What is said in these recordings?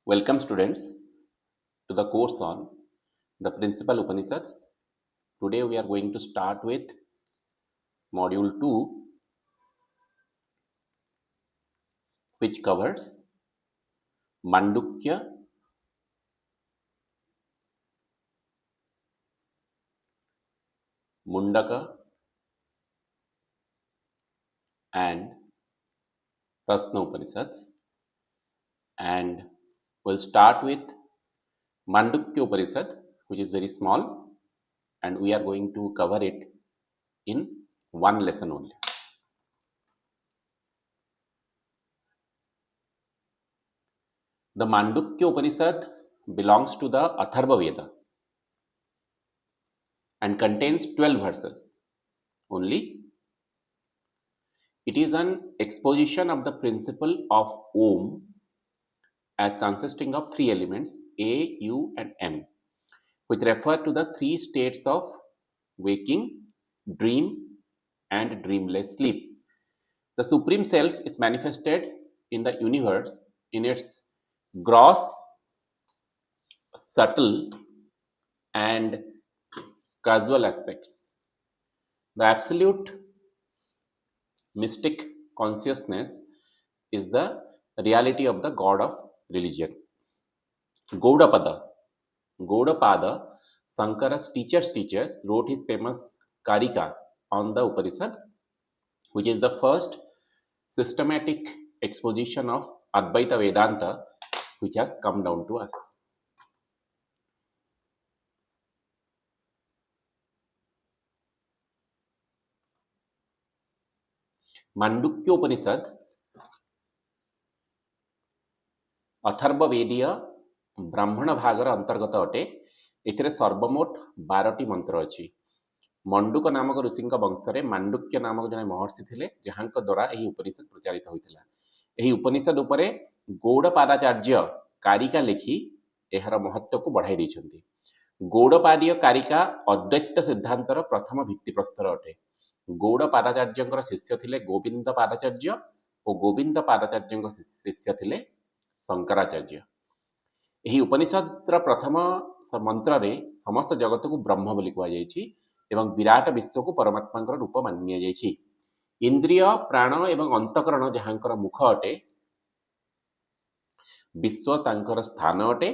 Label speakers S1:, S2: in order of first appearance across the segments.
S1: Welcome students to the course on the principal Upanishads. Today we are going to start with module 2, which covers Mandukya, Mundaka and Prasna Upanishads, and we'll start with Mandukya Upanishad, which is very small, and we are going to cover it in one lesson only. The Mandukya Upanishad belongs to the Atharva Veda and contains 12 verses only. It is an exposition of the principle of Om as consisting of three elements A, U and M, which refer to the three states of waking, dream and dreamless sleep. The Supreme Self is manifested in the universe in its gross, subtle and causal aspects. The absolute mystic consciousness is the reality of the God of religion. Gaudapada, Shankara's teachers wrote his famous Karika on the Upanishad, which is the first systematic exposition of Advaita Vedanta which has come down to us. Mandukya Upanishad अथर्ववेदीय ब्राह्मण भागर अंतर्गत अटे। एथिरे सर्वमोट 12टी मंत्र अछि। मंडुक नामक ऋषि वंश में मांडुक्य नामक जने महर्षि थिले जहां द्वारा यही उपनिषद प्रचारित होइतिला। एही उपनिषद उपरे गौड़पादाचार्य कारिका लिखि एहर महत्व को बढ़ाई दैछन्ति। गौड़पादीय कारिका अद्वैत सिद्धांतर प्रथम भित्तिप्रस्तर अटे। गौड़पादाचार्यंकर शिष्य थिले गोविंद पादाचार्य और गोविंद पादाचार्यंकर शिष्य थिले शंकराचार्य। यही उपनिषद प्रथम मंत्र रे समस्त जगत को ब्रह्म बोली कहा जायछि एवं विराट विश्व को परमात्मा रूप मानिया जायछि। इंद्रिय प्राण एवं अंतकरण जहांकर मुख अटे, विश्व तांकर स्थान अटे,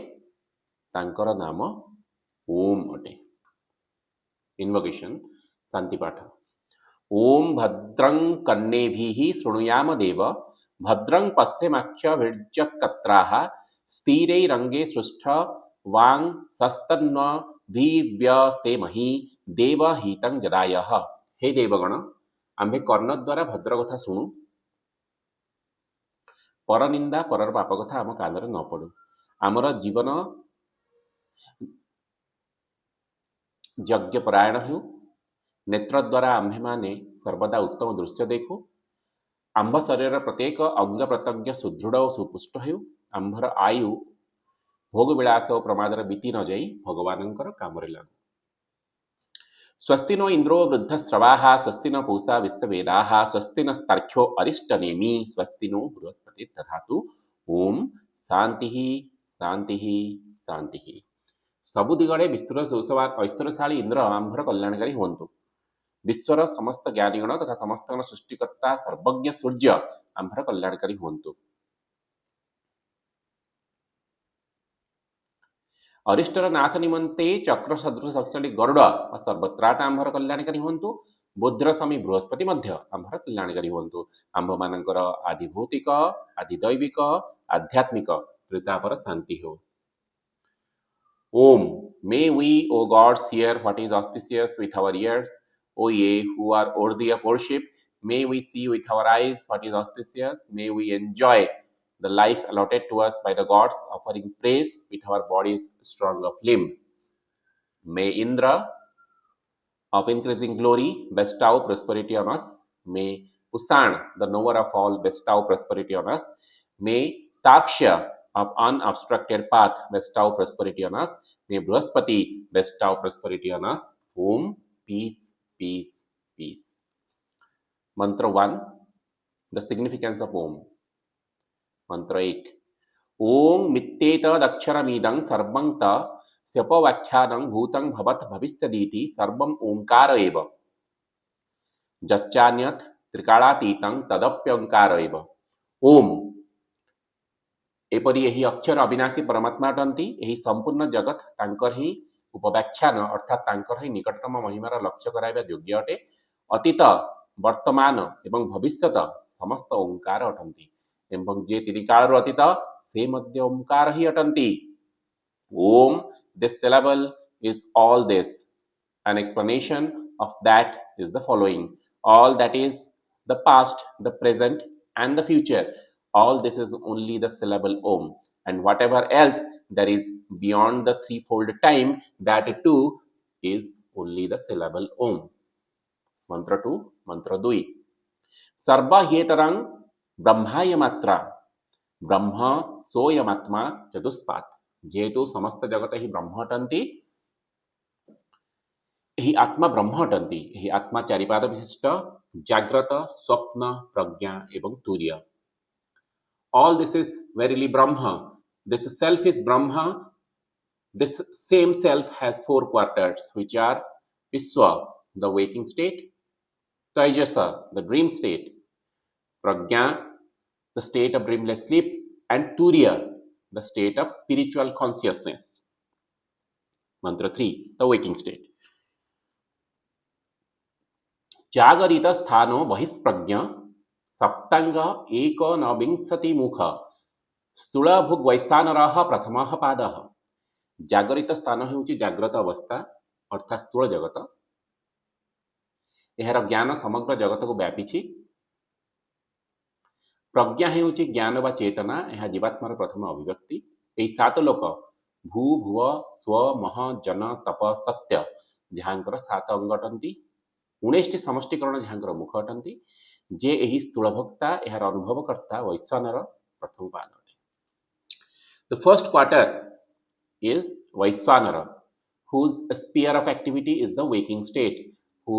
S1: तांकर नाम ओम अटे। इन्वोकेशन शांति पाठ। ओम भद्रं कर्णेभिः शृणुयाम देव, भद्रं पश्येमाक्षभिर्यजत्राः, स्थिरैरङ्गे सृष्ठ वां सस्तन्व भिव्यसेमहि देवहितं जदायः। हे देवगण, आम्भे कर्ण द्वारा भद्र कथा शुणु, पर निंदा परर पाप कथा आम कानरे न पड़ू। आमर जीवन यज्ञ परायण हो, नेत्र द्वारा आम्भे माने सर्वदा उत्तम दृश्य देखु। आंभ शरीर प्रत्येक अंग प्रत्यंग सुदृढ़ और सुपुष्ट हो। आंभर आयु भोग विलास और प्रमादर बीती न जाई भगवानंकर कामरे लागू। स्वस्ति नो इंद्रो वृद्धश्रवाः, स्वस्ति न पूषा विश्ववेदाः, स्वस्ति नस्तार्क्ष्यो अरिष्टनेमि, स्वस्ति नो बृहस्पति दधातु। ओम शांति शांति शांति। सबु दिगड़े विस्तृत ऐश्वर्यशाली इंद्र आंभर कल्याणकारी हुंतु। विश्वर समस्त ज्ञानीगण तथा समस्त सृष्टिकर्ता सर्वज्ञ सूर्य आंभर कल्याणकारी हुंतु। अरिष्टर नाश निमंते चक्र सदृश शक्तिशाली गरुड़ और सर्वत्राट आंभर कल्याणकारी हुंतु। बुद्र स्वामी बृहस्पति मध्य आंभर कल्याणकारी हुंतु। आंभ मानकर आदि भौतिक आदि दैविक आध्यात्मिक त्रितापर शांति हो। ओम may we O gods hear what is auspicious with our ears. O ye who are worthy of worship, may we see with our eyes what is auspicious. May we enjoy the life allotted to us by the gods, offering praise with our bodies strong of limb. May Indra of increasing glory bestow prosperity on us. May Pusan, the knower of all, bestow prosperity on us. May Takshya of unobstructed path bestow prosperity on us. May Brihaspati bestow prosperity on us. Om peace. Peace, peace. Mantra 1. The significance of Om. Mantra 1. ओम मित्येतदक्षरमिदं सर्वं त स्यपव्याख्यानं भूतं भवत् भविष्यतीति सर्वं ओंकार एव जच्चान्यत् त्रिकालातीतं तदप्यंकार एव ओम एपरि यही अक्षर अविनाशी परमात्मा अटंती यही संपूर्ण जगत तांकर ही उपव्याख्यान अर्थात तांकर ही निकटतम महिमार लक्ष्य कराइबा योग्य अटे अतीत वर्तमान एवं भविष्यत समस्त ओंकार अटंती एवं जे त्रिकालर अतीत से मध्य ओंकार ही अटंती ohm this syllable is all this. An explanation of that is the following. All that is the past, the present, and the future. All this is only the syllable Om. And whatever else there is beyond the threefold time, that too is only the syllable Om. Mantra 2, Mantra 2. Sarva hetarang brahmaya matra. ब्रह्म सोयमात्मा चतुष्पात जेहेतु समस्त जगत ही ब्रह्म अटंती यही आत्मा ब्रह्म अटंती यही आत्मा चारिपाद विशिष्ट जाग्रत स्वप्न प्रज्ञा एवं तुर्य all this is verily brahma this self is brahma this same self has four quarters which are viswa the waking state taijasa the dream state prajna the state of dreamless sleep and turya the state of spiritual consciousness mantra 3 the waking state जागरित स्थानो बहिष्प्रज्ञ सप्तांग एकनविंशति मुख स्थूलभुग वैश्वानरः प्रथमः पादः जागरित स्थान हेउची जाग्रत अवस्था अर्थात स्थूल जगत एहार ज्ञान समग्र जगत को व्यापी प्रज्ञा हेउची ज्ञान व चेतना यह जीवात्मार प्रथम अभिव्यक्ति यही सात लोक भू भुव स्व मह जन तप सत्य जहाँकर सात अंग अटंती 19 समष्टिकरण जहाँकर मुख अटंती जे यही स्थूलभोक्ता यार अनुभवकर्ता वैश्वानर प्रथम पाद अटे द फर्स्ट क्वार्टर इज वैश्वानर whose sphere of activity is the waking state who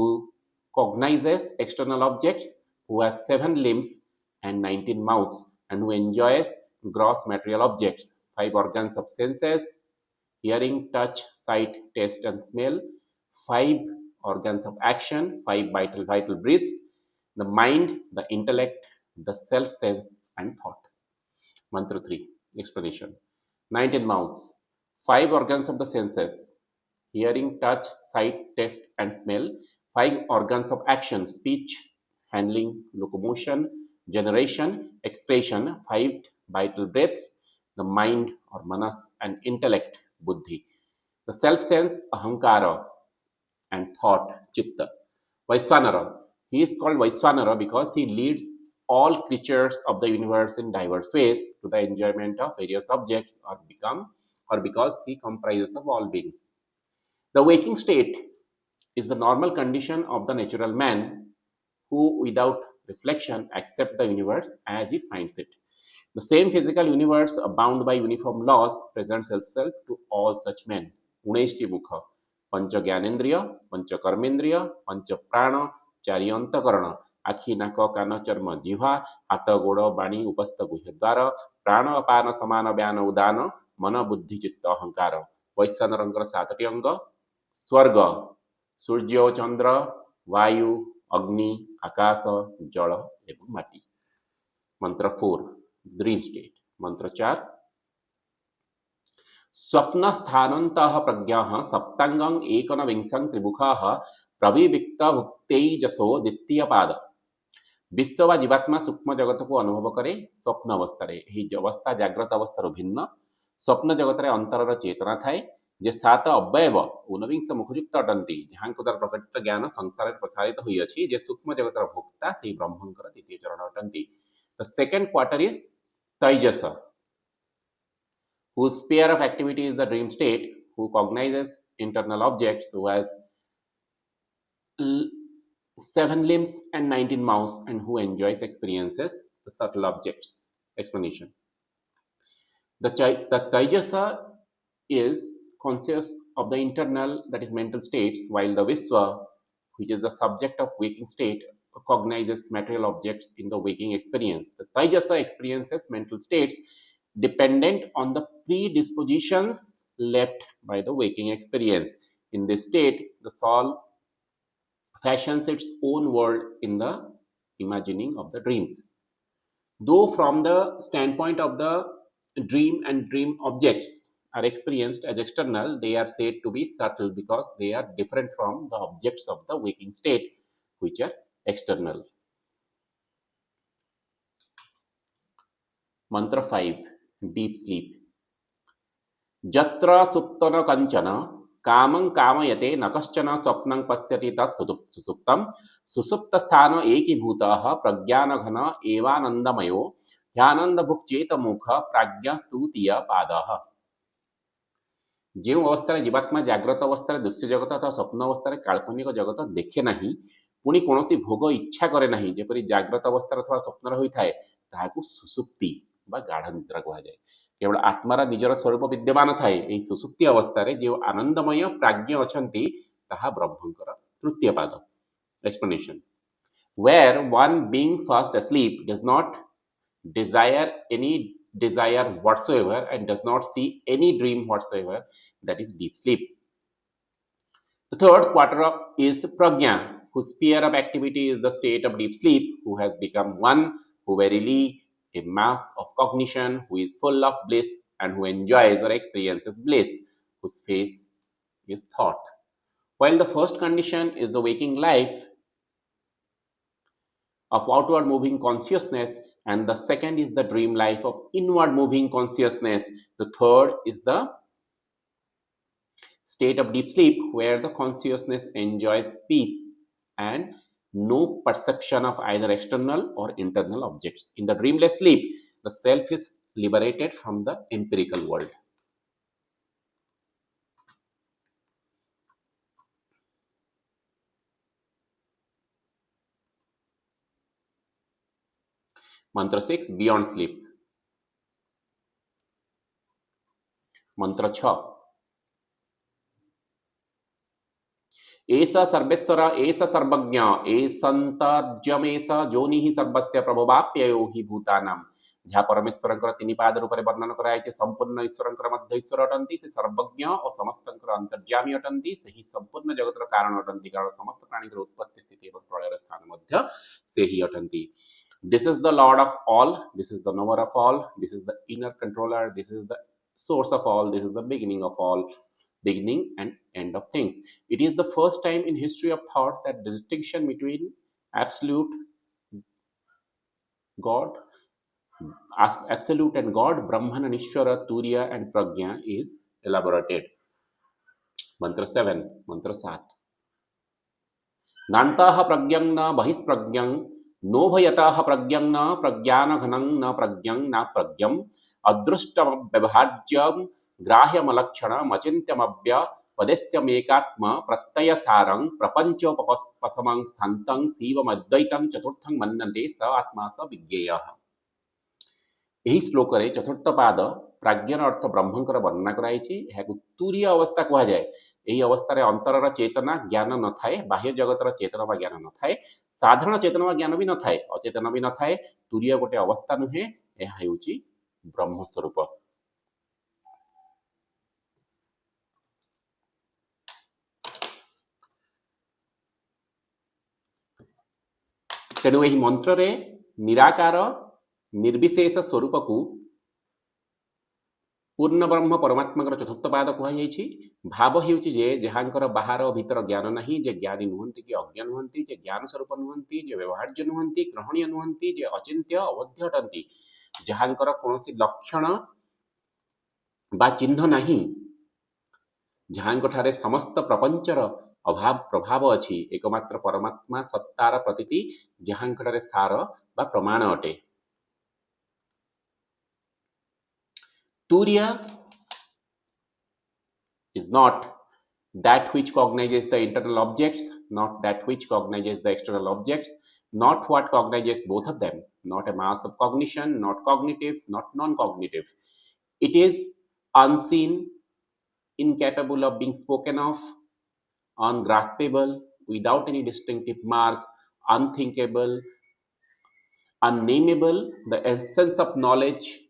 S1: cognizes external objects who has 7 limbs and 19 mouths and who enjoys gross material objects 5 organs of senses hearing touch sight taste and smell 5 organs of action 5 vital breaths the mind the intellect the self sense and thought mantra 3 explanation 19 mouths 5 organs of the senses hearing touch sight taste and smell 5 organs of action speech handling locomotion generation expression 5 vital breaths the mind or manas and intellect buddhi the self sense ahankara and thought chitta vaiswanara he is called vaiswanara because he leads all creatures of the universe in diverse ways to the enjoyment of various objects or because he comprises of all beings the waking state is the normal condition of the natural man who without reflection accepts the universe as he finds it. The same physical universe bound by uniform laws presents itself to all such men. Uneshti mukha, pancha gyanendriya, pancha karmendriya, pancha prana, chari antakarana, आखि नाक कान चर्म जिह्वा हाथ गोड़ बाणी उपस्थ गुह्यद्वार प्राण अपान समान व्यान उदान मन बुद्धि चित्त अहंकार वैश्वानरंकर 7टी अंग स्वर्ग सूर्य चंद्र वायु अग्नि आकाश जल एवं माटी मंत्र 4 ड्रीम स्टेट मंत्र 4 स्वप्न स्थानन्तः प्रज्ञाः सप्तांगं एकनविंशं त्रिमुखः प्रविविक्त भुक्तैजसो द्वितीय पाद विश्व व जीवात्मा सूक्ष्म जगत को अनुभव करे स्वप्न अवस्था अवस्था जाग्रत अवस्था भिन्न स्वप्न जगत अंतर चेतना थाए जे 7 अवयव 19 मुखयुक्त अटंती जहाँ द्वारा प्रकटित ज्ञान संसार प्रसारित होइछि जे सूक्ष्म जगतर भोक्ता से ब्रह्मंकर द्वितीय चरण अटंती द सेकेंड क्वार्टर इज तैजस whose sphere of activity is the dream state who cognizes internal objects who has 7 limbs and 19 mouths and who enjoys experiences the subtle objects explanation the Taijasa is conscious of the internal that is mental states while the Viswa which is the subject of waking state cognizes material objects in the waking experience the Taijasa experiences mental states dependent on the predispositions left by the waking experience. In this state, the soul fashions its own world in the imagining of the dreams. Though from the standpoint of the dream and dream objects are experienced as external, they are said to be subtle because they are different from the objects of the waking state, which are external. Mantra 5, Deep Sleep. Jatra suptana kanchana कामं कामयते न कश्चन स्वप्नं पश्यति तत् सुसुप्तं सुसुप्तस्थान एकीभूतः प्रज्ञानघन एवानन्दमयो ह्यानन्दभुक्चेतमुख प्राज्ञस्तुतीय पादः। ଯେଉଁ ଅବସ୍ଥାରେ ଜୀବାତ୍ମା ଜାଗ୍ରତ ଅବସ୍ଥାରେ ଦୃଶ୍ୟ ଜଗତ ଅଥବା ସ୍ୱପ୍ନ ଅବସ୍ଥାରେ କାଳ୍ପନିକ ଜଗତ ଦେଖେ ନାହିଁ, ପୁଣି କୌଣସି ଭୋଗ ଇଚ୍ଛା କରେ ନାହିଁ, ଯେପରି ଜାଗ୍ରତ ଅବସ୍ଥାରେ ଅଥବା ସ୍ୱପ୍ନରେ ହୋଇଥାଏ, ତାହାକୁ ସୁସୁପ୍ତି ବା ଗାଢ଼ ନିଦ୍ରା କୁହାଯାଏ। କେବଳ ଆତ୍ମାର ନିଜର ସ୍ୱରୂପ ବିଦ୍ୟମାନ ଥାଏ। ଏହି ସୁସୁପ୍ତି ଅବସ୍ଥାରେ ଯେଉଁ ଆନନ୍ଦମୟ ପ୍ରାଜ୍ଞ ଅଛନ୍ତି, ତାହା ବ୍ରହ୍ମଙ୍କର ତୃତୀୟ ପାଦ। Explanation. Where one being fast asleep does not desire any desire whatsoever and does not see any dream whatsoever, that is deep sleep. The third quarter is prajna, whose sphere of activity is the state of deep sleep, who has become one who verily a mass of cognition, who is full of bliss and who enjoys or experiences bliss, whose face is thought. While the first condition is the waking life of outward moving consciousness, and the second is the dream life of inward moving consciousness, the third is the state of deep sleep, where the consciousness enjoys peace and no perception of either external or internal objects. In the dreamless sleep, the self is liberated from the empirical world. Mantra 6, Beyond Sleep. Mantra 6, एष सर्वेश्वर एष सर्वज्ञ एषन्तर्ज्यमेष जोनिः सर्वस्य प्रभवाप्ययो हि भूतानां। जहाँ परमेश्वरंकर तीन पाद रूप में वर्णन कराई संपूर्ण ईश्वरंकर मध्य ईश्वर अटंती, से सर्वज्ञ और समस्तंकर अंतर्यामी अटंती, से ही संपूर्ण जगतर कारण अटंती, कारण समस्त प्राणी उत्पत्ति स्थिति एवं प्रलयर स्थान मध्य से ही अटंती। This is the Lord of all, this is the knower of all, this is the inner controller, this is the source of all, this is the beginning of all, beginning and end of things. It is the first time in history of thought that the distinction between absolute God, absolute and God, Brahman and Ishvara, Turiya and Prajna is elaborated. Mantra 7, Mantra 7. नान्ताः प्रज्ञं न बहिष्प्रज्ञं नोभयताः प्रज्ञं न प्रज्ञानघनं न प्रज्ञं न प्रज्ञं अदृष्टमव्यवहार्यं ग्राह्यमलक्षणमचिन्त्यमव्यपदेस्यमेकात्म प्रत्ययसारं प्रपञ्चोपपसमं शान्तं शिवमद्वैतं चतुर्थं मन्यन्ते स आत्मा स विज्ञेयः। ଏହି ଶ୍ଲୋକରେ ଚତୁର୍ଥ ପାଦ ପ୍ରାଜ୍ଞର ଅର୍ଥ ବ୍ରହ୍ମଙ୍କର ବର୍ଣ୍ଣନା କରାଯାଇଛି। ଏହାକୁ ତୁରୀୟ ଅବସ୍ଥା କୁହାଯାଏ। ଏହି ଅବସ୍ଥାରେ ଅନ୍ତରର ଚେତନା ଜ୍ଞାନ ନଥାଏ, ବାହ୍ୟ ଜଗତର ଚେତନା ବା ଜ୍ଞାନ ନଥାଏ, ସାଧାରଣ ଚେତନା ବା ଜ୍ଞାନ ବି ନଥାଏ, ଅଚେତନ ବି ନଥାଏ। ତୁରୀୟ ଗୋଟେ ଅବସ୍ଥା ନୁହେଁ, ଏହା ହେଉଛି ବ୍ରହ୍ମ ସ୍ୱରୂପ। ତେଣୁ ଏହି ମନ୍ତ୍ରରେ ନିରାକାର ନିର୍ବିଶେଷ ସ୍ୱରୂପକୁ ପୂର୍ଣ୍ଣ ବ୍ରହ୍ମ ପରମାତ୍ମାଙ୍କର ଚତୁର୍ଥ ପାଦ କୁହାଯାଇଛି। ଭାବ ହେଉଛି ଯେ ଯାହାଙ୍କର ବାହାର ଭିତର ଜ୍ଞାନ ନାହିଁ, ଯେ ଜ୍ଞାନୀ ନୁହନ୍ତି କି ଅଜ୍ଞ ନୁହନ୍ତି, ଯେ ଜ୍ଞାନ ସ୍ୱରୂପ ନୁହନ୍ତି, ଯେ ବ୍ୟବହାର୍ଯ୍ୟ ନୁହନ୍ତି, ଗ୍ରହଣୀୟ ନୁହନ୍ତି, ଯେ ଅଚିନ୍ତ୍ୟ ଅବଧ୍ୟ ଅଟନ୍ତି, ଯାହାଙ୍କର କୌଣସି ଲକ୍ଷଣ ବା ଚିହ୍ନ ନାହିଁ, ଯାହାଙ୍କଠାରେ ସମସ୍ତ ପ୍ରପଞ୍ଚର ଅଭାବ ପ୍ରଭାବ ଅଛି, ଏକମାତ୍ର ପରମାତ୍ମା ସତ୍ତାର ପ୍ରତୀତି, ଯାହାଙ୍କଠାରେ ସାର ବା ପ୍ରମାଣ ଅଟେ। Turiya is not that which cognizes the internal objects, not that which cognizes the external objects, not what cognizes both of them, not a mass of cognition, not cognitive, not non-cognitive. It is unseen, incapable of being spoken of, ungraspable, without any distinctive marks, unthinkable, unnameable, the essence of knowledge,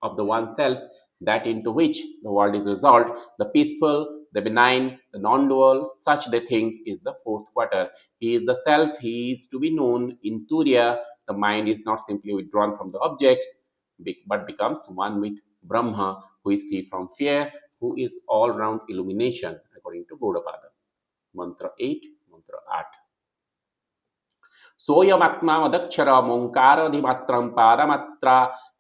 S1: of the oneself, that into which the world is resolved, the peaceful, the benign, the non-dual, such they think is the fourth quarter. He is the self, he is to be known in Turiya. The mind is not simply withdrawn from the objects, but becomes one with Brahma, who is free from fear, who is all-round illumination, according to Gaudapada. Mantra 8, Mantra 8. सोयमात्मा मदक्षर ओंकार अधिमात्रम पादमात्रा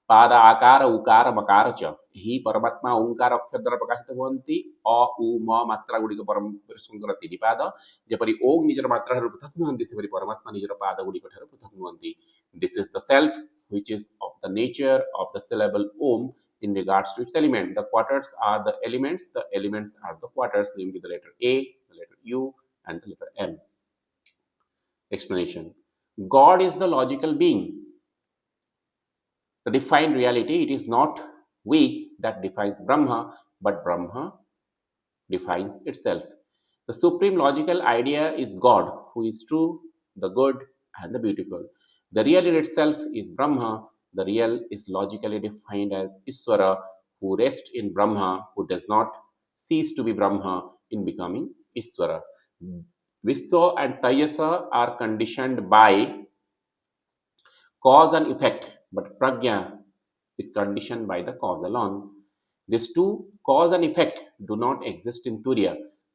S1: पाद आकार उकार मकार च ही परमात्मा ओंकार अक्षर द्वारा प्रकाशित हुवन्ति अ उ म मात्रा गुड़िक परम पुरुषंकर तीन पाद जेपरि ओं निजर मात्रा ठारु पृथक नुहन्ति सेपरि परमात्मा निजर पाद गुड़िक ठारु पृथक नुहन्ति. This is the self which is of the nature of the syllable om in regards to its element. The quarters are the elements are the quarters, namely the letter A, the letter U and the letter M. Explanation. God is the logical being, the defined reality. It is not we that defines Brahma, but Brahma defines itself. The supreme logical idea is God, who is true, the good, and the beautiful. The real in itself is Brahma. The real is logically defined as Iswara, who rests in Brahma, who does not cease to be Brahma in becoming Iswara. Vishwa and Tayasa are conditioned by cause and effect, but Pragya is conditioned by the cause alone. These two, cause and effect, do not exist in Turiya.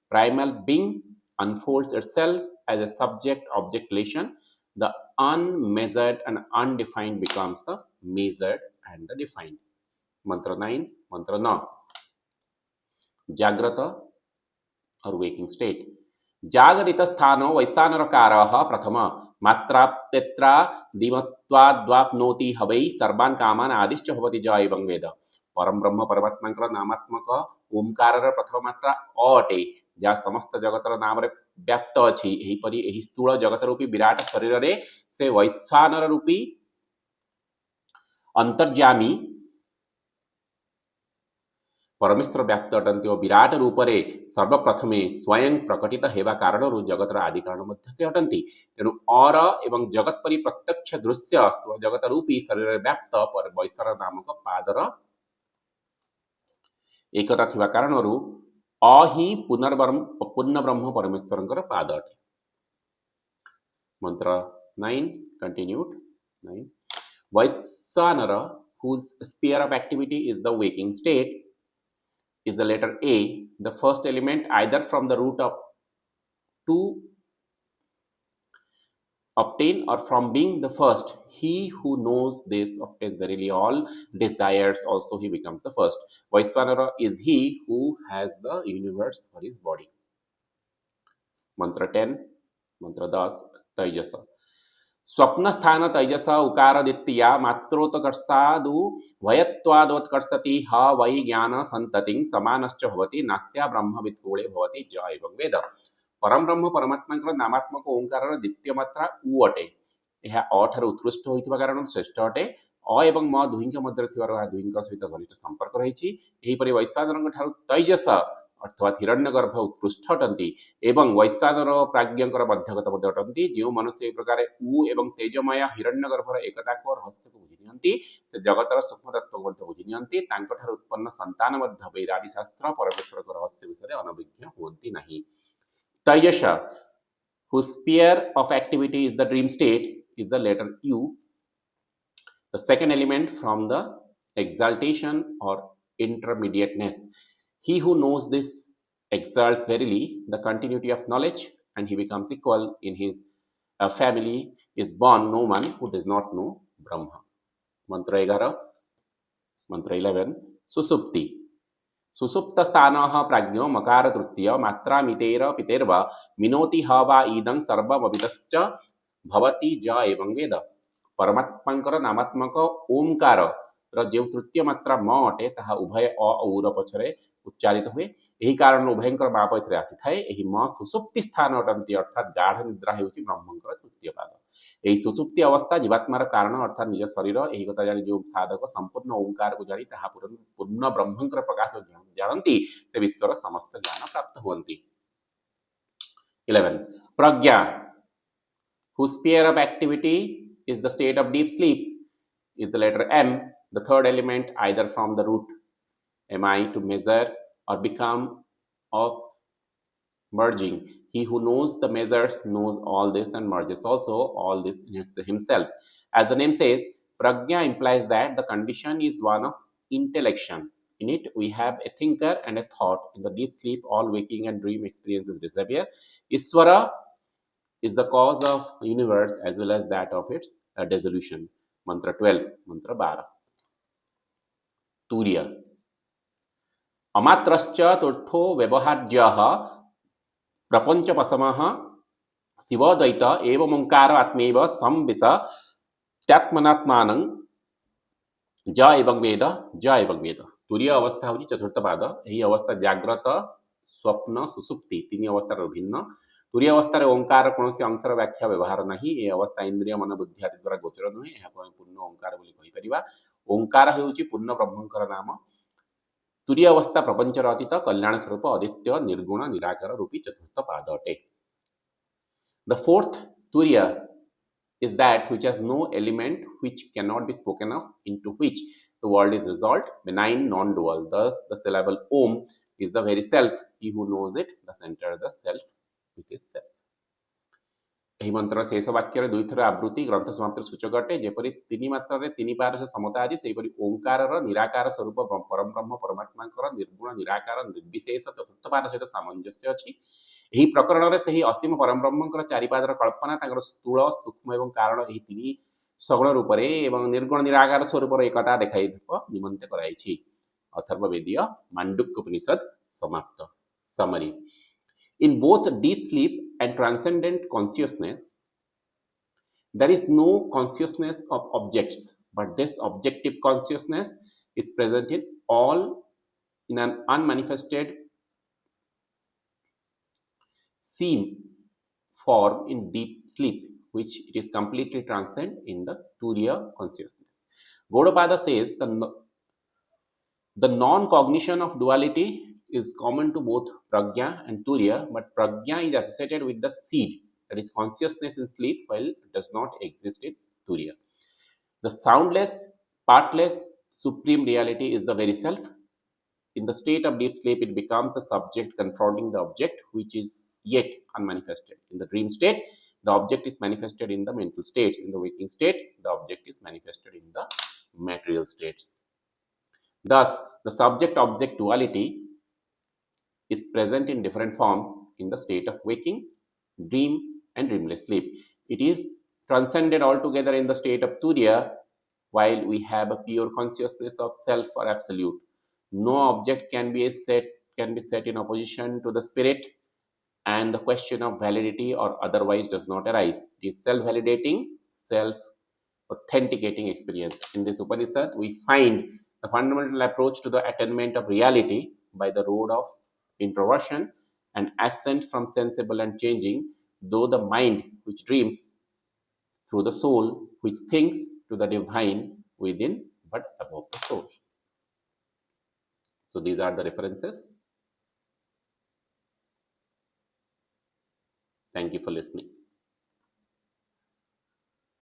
S1: Primal being unfolds itself as a subject-object relation. The unmeasured and undefined becomes the measured and the defined. Mantra 9, Mantra 9. Jagrata or waking state. जागरित स्थानो वैश्वानरकारः प्रथम मात्राप्यत्रा दिमत्वाद्वाप्नोति हवै सर्वान् कामान् आदिश्च भवति ज एवं वेद. परम ब्रह्म परमात्मांकर नामात्मक ओंकार प्रथम मात्रा अ अटे जहाँ समस्त जगतर नाम व्याप्त अछि. एहीपरि एही स्थूल जगत रूपी विराट शरीर रे से वैश्वानर रूपी अंतर्यामी परमेश्वर व्याप्त अटंती और विराट रूप रे सर्वप्रथमे स्वयं प्रकटित हेबा कारण जगतर आदि कारण मध्य से अटंती. तेणु और एवं जगत परि प्रत्यक्ष दृश्य जगत रूपी शरीर व्याप्त पर वैश्वर नामक पादर एकता थिबा कारणरू अ ही पूर्ण ब्रह्म परमेश्वरंकर पाद अटे. मंत्र 9 कंटिन्यूड 9. वैश्वानर whose sphere of activity is the waking state is the letter A, the first element, either from the root of to obtain or from being the first. He who knows this obtains verily all desires, also he becomes the first. Vaiswanara is he who has the universe for his body. Mantra 10, Mantra 10, Taijasa. स्वप्न स्थान तैजस उकारदित्या मात्रोत्कर्षादु भयत्वादोत्कर्षति ह वै ज्ञान संतति समानश्च भवति नास्या ब्रह्मविद्गोळे भवति ज एवं वेद. परम ब्रह्म परमात्मा नामात्मक ओंकार द्वितीय मात्रा उ अटे. यह अ ठार उत्कृष्ट होइतिबा कारण श्रेष्ठ अटे. अ एवं म दुहिंक मध्य थिबार दुहिंक सहित घनिष्ठ संपर्क रहिछि. एहीपरि वैश्वानरଙ୍କ ठार तैजस अर्थात हिरण्यगर्भ उत्कृष्ट अटंती एवं वैश्वानर प्राज्ञंकर मध्यगत मध्य अटंती. जो मनुष्य एक प्रकार उ एवं तेजमय हिरण्यगर्भर एकता को रहस्य को बुझि नियंती से जगतर सूक्ष्म तत्व को मध्य बुझि नियंती. तांको ठार उत्पन्न संतान मध्य वैरादि शास्त्र परमेश्वर को रहस्य विषय अनभिज्ञ होंती नहीं. तैजस whose sphere of activity is the dream state is the letter U, the second element from the exaltation or intermediateness. He who knows this exalts verily the continuity of knowledge, and he becomes equal in his family. Is born no one who does not know Brahma. Mantra 11, Mantra 11, Susupti. सुसुप्त स्थान प्राज्ञो मकार तृतीय मात्रा मितेर पितेर्वा मिनोति ह वा ईदं सर्वमविदश्च भवति ज एवं वेद. परमात्मांकर नामात्मक ओंकार जो तृतीय मात्रा म अटे ताहा उभय अ और पछरे उच्चारित हुए. यही कारण उभयंकर बाप एथरे आसी थाए. एही म सुसुप्ति स्थान अटंती अर्थात गाढ़ निद्रा हेउछि ब्रह्मंकर तृतीय पाद. यही सुसुप्ति अवस्था जीवात्मार कारण अर्थात निज शरीर यही कथा जानी जो साधक संपूर्ण ओंकार को जानी ताहा पूर्ण ब्रह्मंकर प्रकाश जानती से विश्वर समस्त ज्ञान प्राप्त हुवन्ति. 11. प्रज्ञा whose sphere of activity is the state of deep sleep is the letter M. The third element, either from the root mi to measure or become of merging. He who knows the measures knows all this and merges also all this in himself. As the name says, prajna implies that the condition is one of intellection. In it, we have a thinker and a thought. In the deep sleep, all waking and dream experiences disappear. Iswara is the cause of universe as well as that of its dissolution. Mantra 12, Mantra 12. Turiya. Amatrascha turtho vyavaharjah प्रपंचपसमः शिवद्वैत एवमोंकार आत्मेव संविश त्यात्मनात्मानं ज एवं वेद ज एवं वेद तुरीय अवस्था होची चतुर्थ पाद एही अवस्था जाग्रत स्वप्न सुसुप्ति तीन अवस्थार भिन्न तुरीय अवस्थार ओंकार कोनोसी अंशर व्याख्या व्यवहार नाही ए अवस्था इंद्रिय मन बुद्धि आदि द्वारा गोचर नुहे एहा पूर्ण ओंकार बोली कहि परिबा ओंकार हेउची पूर्ण ब्रह्मंकर नाम तुरीय अवस्था प्रपंचर अतीत कल्याण स्वरूप अद्वितीय निर्गुण निराकार रूपी चतुर्थ पाद अटे. The fourth turiya is that which has no element which cannot be spoken of, into which the world is resolved, benign, non-dual. Thus, the syllable Om is the very self. He who knows it, the center, the self, it is self. ଏହି ମନ୍ତ୍ରର ଶେଷ ବାକ୍ୟରେ ଦୁଇଥର ଆବୃତ୍ତି ଗ୍ରନ୍ଥ ସମାପ୍ତିର ସୂଚକ ଅଟେ ଯେପରି ତିନି ମାତ୍ରାରେ ତିନି ପାରସ ସମତା ଅଛି ସେହିପରି ଓଙ୍କାରର ନିରାକାର ସ୍ୱରୂପ ପରବ୍ରହ୍ମ ପରମାତ୍ମାଙ୍କର ନିର୍ଗୁଣ ନିରାକାର ନିର୍ବିଶେଷ ଚତୁର୍ଥ ପାଦ ସହିତ ସାମଞ୍ଜସ୍ୟ ଅଛି. ଏହି ପ୍ରକରଣରେ ସେହି ଅସୀମ ପରବ୍ରହ୍ମଙ୍କର ଚାରିପାଦର କଳ୍ପନା ତାଙ୍କର ସ୍ଥୂଳ ସୂକ୍ଷ୍ମ ଏବଂ କାରଣ ଏହି ତିନି ସଗୁଣ ରୂପରେ ଏବଂ ନିର୍ଗୁଣ ନିରାକାର ସ୍ୱରୂପର ଏକତା ଦେଖାଇବା ନିମନ୍ତେ କରାଯାଇଛି. ଅଥର୍ବବେଦୀୟ ମାଣ୍ଡୁକ୍ୟ ଉପନିଷଦ ସମାପ୍ତ. ସମରି. In both deep sleep and transcendent consciousness, there is no consciousness of objects, but this objective consciousness is present in all in an unmanifested seen form in deep sleep, which it is completely transcend in the Turiya consciousness. Gaudapada says the non-cognition of duality is common to both prajna and turiya, but prajna is associated with the seed, that is consciousness in sleep, while it does not exist in turiya. The soundless, partless, supreme reality is the very self. In the state of deep sleep, it becomes the subject confronting the object, which is yet unmanifested. In the dream state, the object is manifested in the mental states. In the waking state, the object is manifested in the material states. Thus, the subject-object duality is present in different forms in the state of waking, dream, and dreamless sleep. It is transcended altogether in the state of turiya, while we have a pure consciousness of self or absolute. No object can be set in opposition to the spirit, and the question of validity or otherwise does not arise. It is self-validating, self-authenticating experience. In this Upanishad, we find the fundamental approach to the attainment of reality by the road of introversion and ascent from sensible and changing, though the mind which dreams, through the soul which thinks, to the divine within but above the soul. So these are the references. Thank you for listening.